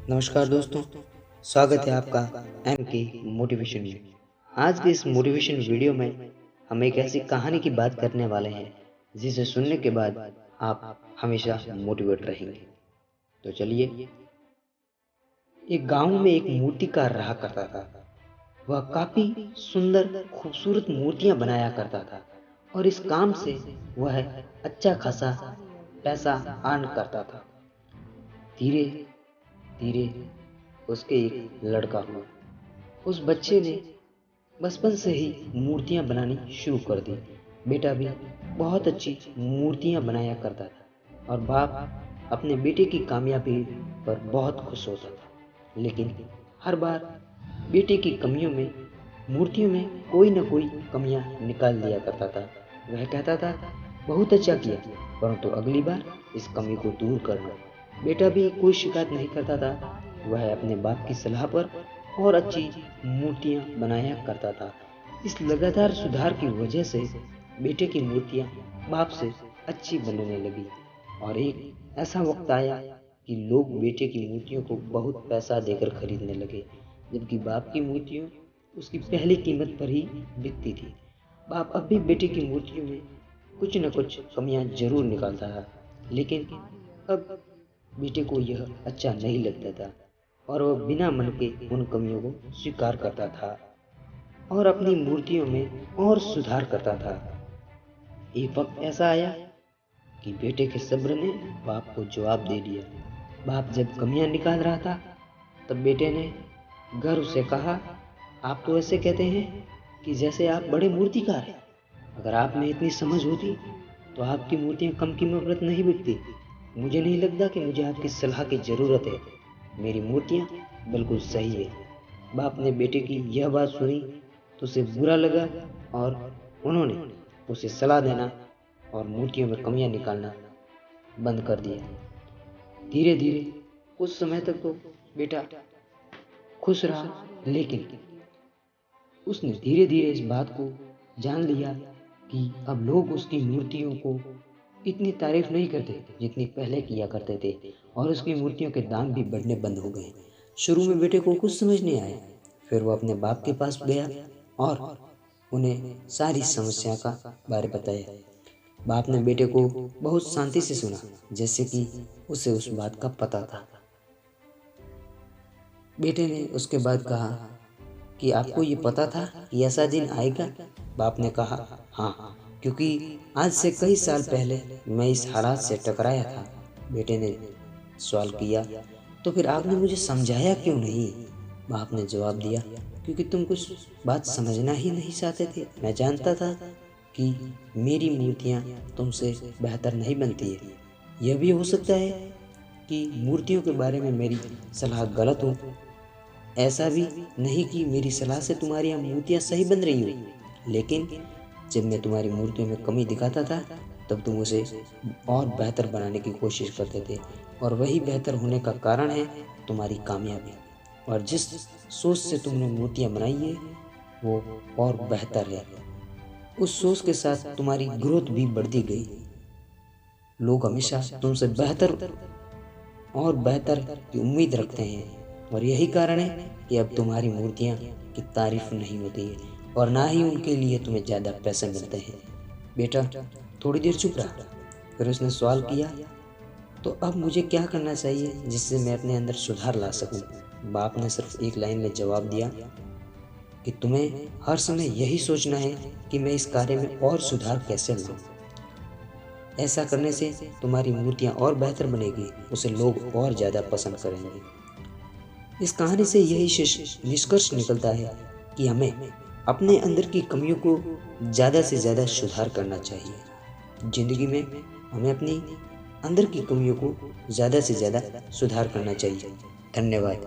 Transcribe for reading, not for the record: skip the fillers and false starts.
नमस्कार दोस्तों, स्वागत है आपका एम के मोटिवेशन में। आज के इस मोटिवेशन वीडियो में हम एक ऐसी कहानी की बात करने वाले हैं जिसे सुनने के बाद आप हमेशा मोटिवेट रहेंगे। तो चलिए। एक गांव में एक मूर्तिकार रहा करता था। वह काफी सुंदर खूबसूरत मूर्तियां बनाया करता था और इस काम से वह अच्छा खासा पैसा अर्न करता था। धीरे धीरे उसके एक लड़का हुआ। उस बच्चे ने बचपन से ही मूर्तियां बनानी शुरू कर दी। बेटा भी बहुत अच्छी मूर्तियां बनाया करता था और बाप अपने बेटे की कामयाबी पर बहुत खुश होता था। लेकिन हर बार बेटे की कमियों में मूर्तियों में कोई न कोई कमियां निकाल दिया करता था। वह कहता था, बहुत अच्छा किया, परंतु अगली बार इस कमी को दूर करना। बेटा भी कोई शिकायत नहीं करता था। वह अपने बाप की सलाह पर और अच्छी मूर्तियां बनाया करता था। इस लगातार सुधार की वजह से बेटे की मूर्तियां बाप से अच्छी बनने लगी और एक ऐसा वक्त आया कि लोग बेटे की मूर्तियों को बहुत पैसा देकर खरीदने लगे, जबकि बाप की मूर्तियों उसकी पहली कीमत पर ही बिकती थी। बाप अब भी बेटे की मूर्तियों में कुछ न कुछ कमियां जरूर निकालता था, लेकिन अब बेटे को यह अच्छा नहीं लगता था और वह बिना मन के उन कमियों को स्वीकार करता था और अपनी मूर्तियों में और सुधार करता था। एक वक्त ऐसा आया कि बेटे के सब्र ने बाप को जवाब दे दिया। बाप जब कमियां निकाल रहा था, तब बेटे ने गर्व से कहा, आप तो ऐसे कहते हैं कि जैसे आप बड़े मूर्तिकार हैं। अगर आप में इतनी समझ होती तो आपकी मूर्तियां कम कीमत पर नहीं बिकती। मुझे नहीं लगता कि मुझे आपकी सलाह की जरूरत है। मेरी मूर्तियां बिल्कुल सही है। बाप ने बेटे की यह बात सुनी तो उसे बुरा लगा और उन्होंने उसे सलाह देना और मूर्तियों में कमियां निकालना बंद कर दिया। धीरे धीरे कुछ समय तक तो बेटा खुश रहा, लेकिन उसने धीरे धीरे इस बात को जान लिया कि अब लोग उसकी मूर्तियों को इतनी तारीफ नहीं करते जितनी पहले किया करते थे और उसकी मूर्तियों के दाम भी बढ़ने बंद हो गए। शुरू में बेटे को कुछ समझ नहीं आया। फिर वो अपने बाप के पास गया और उन्हें सारी समस्या का बारे बताया। बाप ने बेटे को बहुत शांति से सुना, जैसे कि उसे उस बात का पता था। बेटे ने उसके बाद कहा कि आपको ये पता था कि ऐसा दिन आएगा? बाप ने कहा, हाँ, क्योंकि आज से कई साल पहले मैं इस हालात से टकराया था। बेटे ने सवाल किया, तो फिर आपने मुझे समझाया क्यों नहीं? बाप ने जवाब दिया, क्योंकि तुम कुछ बात समझना ही नहीं चाहते थे। मैं जानता था कि मेरी मूर्तियाँ तुमसे बेहतर नहीं बनती है। यह भी हो सकता है कि मूर्तियों के बारे में मेरी सलाह गलत हो। ऐसा भी नहीं कि मेरी सलाह से तुम्हारी मूर्तियाँ सही बन रही हो, लेकिन जब मैं तुम्हारी मूर्तियों में कमी दिखाता था तब तुम उसे और बेहतर बनाने की कोशिश करते थे, और वही बेहतर होने का कारण है तुम्हारी कामयाबी। और जिस सोच से तुमने मूर्तियाँ बनाई है वो और बेहतर है। उस सोच के साथ तुम्हारी ग्रोथ भी बढ़ती गई। लोग हमेशा तुमसे बेहतर और बेहतर की उम्मीद रखते हैं, और यही कारण है कि अब तुम्हारी मूर्तियाँ की तारीफ नहीं होती है और ना ही उनके लिए तुम्हें ज़्यादा पैसे मिलते हैं। बेटा थोड़ी देर चुप रहा, फिर उसने सवाल किया, तो अब मुझे क्या करना चाहिए जिससे मैं अपने अंदर सुधार ला सकूं? बाप ने सिर्फ एक लाइन में जवाब दिया कि तुम्हें हर समय यही सोचना है कि मैं इस कार्य में और सुधार कैसे लाऊं। ऐसा करने से तुम्हारी मूर्तियाँ और बेहतर बनेगी, उसे लोग और ज़्यादा पसंद करेंगे। इस कहानी से यही निष्कर्ष निकलता है कि हमें अपने अंदर की कमियों को ज़्यादा से ज़्यादा सुधार करना चाहिए। ज़िंदगी में हमें अपनी अंदर की कमियों को ज़्यादा से ज़्यादा सुधार करना चाहिए। धन्यवाद।